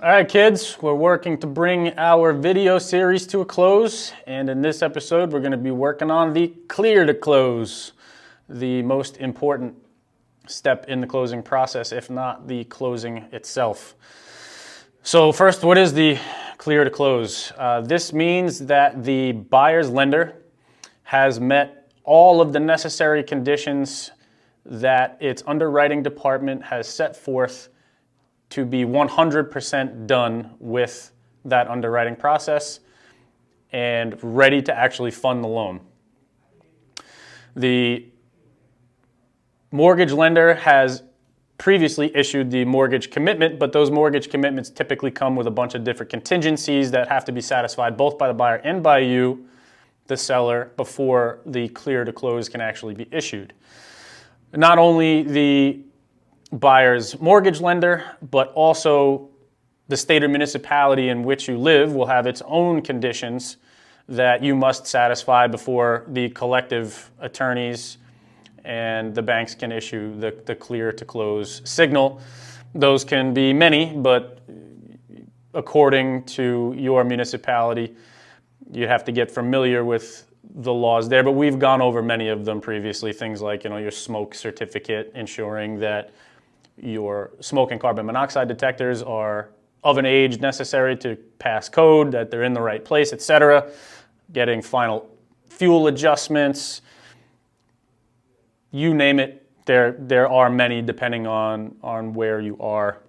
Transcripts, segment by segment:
All right, kids, we're working to bring our video series to a close, and in this episode, we're going to be working on the clear to close, the most important step in the closing process, if not the closing itself. So first, what is the clear to close? This means that the buyer's lender has met all of the necessary conditions that its underwriting department has set forth to be 100% done with that underwriting process and ready to actually fund the loan. The mortgage lender has previously issued the mortgage commitment, but those mortgage commitments typically come with a bunch of different contingencies that have to be satisfied both by the buyer and by you, the seller, before the clear to close can actually be issued. Not only the buyer's mortgage lender, but also the state or municipality in which you live will have its own conditions that you must satisfy before the collective attorneys and the banks can issue the clear to close signal. Those can be many, but according to your municipality, you have to get familiar with the laws there, but we've gone over many of them previously. Things like, your smoke certificate, ensuring that your smoke and carbon monoxide detectors are of an age necessary to pass code, that they're in the right place, etc. Getting final fuel adjustments, you name it, there are many depending on where you are.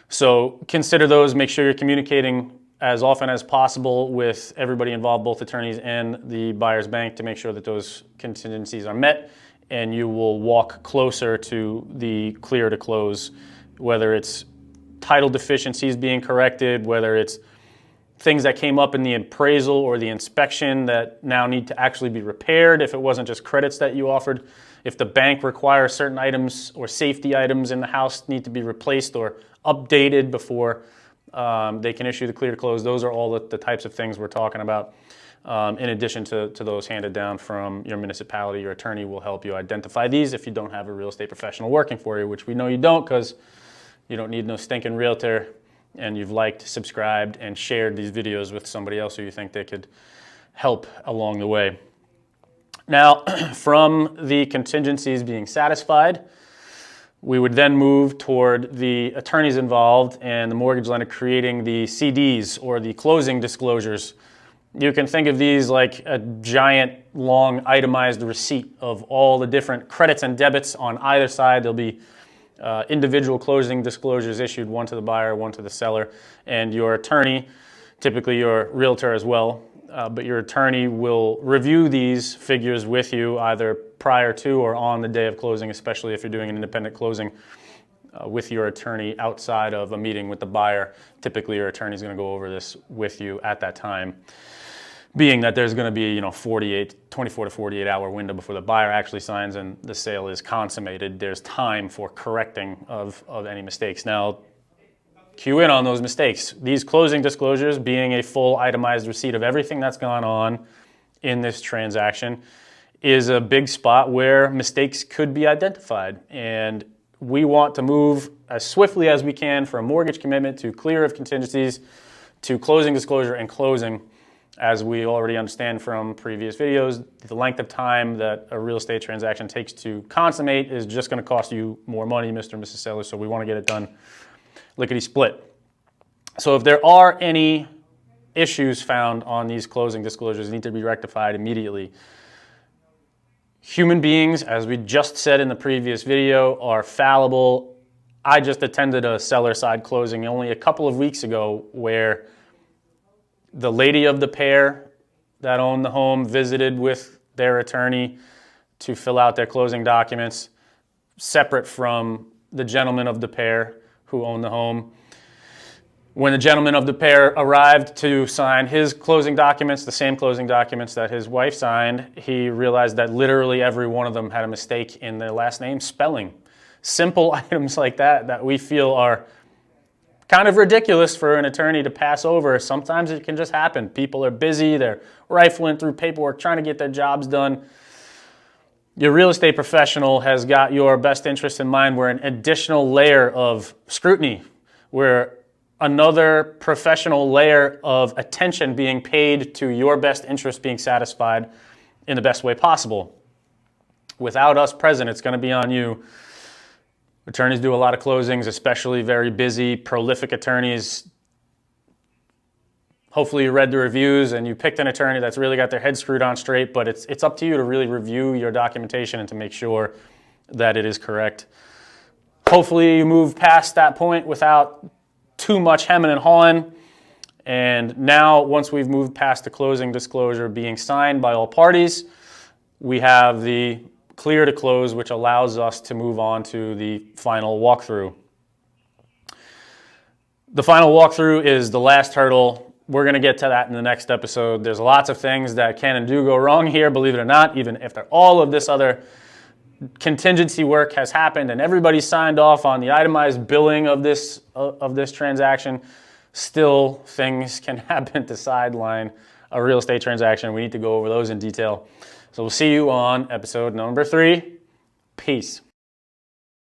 So consider those, make sure you're communicating as often as possible with everybody involved, both attorneys and the buyer's bank, to make sure that those contingencies are met, and you will walk closer to the clear to close, whether it's title deficiencies being corrected, whether it's things that came up in the appraisal or the inspection that now need to actually be repaired if it wasn't just credits that you offered. If the bank requires certain items or safety items in the house need to be replaced or updated before they can issue the clear to close. Those are all the types of things we're talking about. In addition to those handed down from your municipality, your attorney will help you identify these if you don't have a real estate professional working for you, which we know you don't, because you don't need no stinking realtor, and you've liked, subscribed, and shared these videos with somebody else who you think they could help along the way. Now, from the contingencies being satisfied, we would then move toward the attorneys involved and the mortgage lender creating the CDs, or the closing disclosures. You can think of these like a giant, long, itemized receipt of all the different credits and debits on either side. There'll be individual closing disclosures issued, one to the buyer, one to the seller, and your attorney, typically your realtor as well, but your attorney will review these figures with you either prior to or on the day of closing, especially if you're doing an independent closing with your attorney outside of a meeting with the buyer. Typically, your attorney is going to go over this with you at that time, being that there's going to be 24 to 48 hour window before the buyer actually signs and the sale is consummated. There's time for correcting of any mistakes. Now, cue in on those mistakes. These closing disclosures, being a full itemized receipt of everything that's gone on in this transaction, is a big spot where mistakes could be identified. And we want to move as swiftly as we can from mortgage commitment to clear of contingencies to closing disclosure and closing. As we already understand from previous videos, the length of time that a real estate transaction takes to consummate is just going to cost you more money, Mr. and Mrs. Seller, so we want to get it done lickety-split. So if there are any issues found on these closing disclosures, they need to be rectified immediately. Human beings, as we just said in the previous video, are fallible. I just attended a seller side closing only a couple of weeks ago where the lady of the pair that owned the home visited with their attorney to fill out their closing documents, separate from the gentleman of the pair who owned the home. When the gentleman of the pair arrived to sign his closing documents, the same closing documents that his wife signed, he realized that literally every one of them had a mistake in their last name spelling. Simple items like that we feel are kind of ridiculous for an attorney to pass over. Sometimes it can just happen. People are busy, they're rifling through paperwork, trying to get their jobs done. Your real estate professional has got your best interest in mind, where an additional layer of scrutiny, where another professional layer of attention being paid to your best interest being satisfied in the best way possible. Without us present, it's going to be on you. Attorneys do a lot of closings, especially very busy, prolific attorneys. Hopefully you read the reviews and you picked an attorney that's really got their head screwed on straight, but it's up to you to really review your documentation and to make sure that it is correct. Hopefully you move past that point without too much hemming and hawing. And now, once we've moved past the closing disclosure being signed by all parties, we have the clear to close, which allows us to move on to the final walkthrough. The final walkthrough is the last hurdle. We're going to get to that in the next episode. There's lots of things that can and do go wrong here, believe it or not, even after all of this other contingency work has happened and everybody signed off on the itemized billing of this transaction. Still, things can happen to sideline a real estate transaction. We need to go over those in detail. So we'll see you on episode number 3. Peace.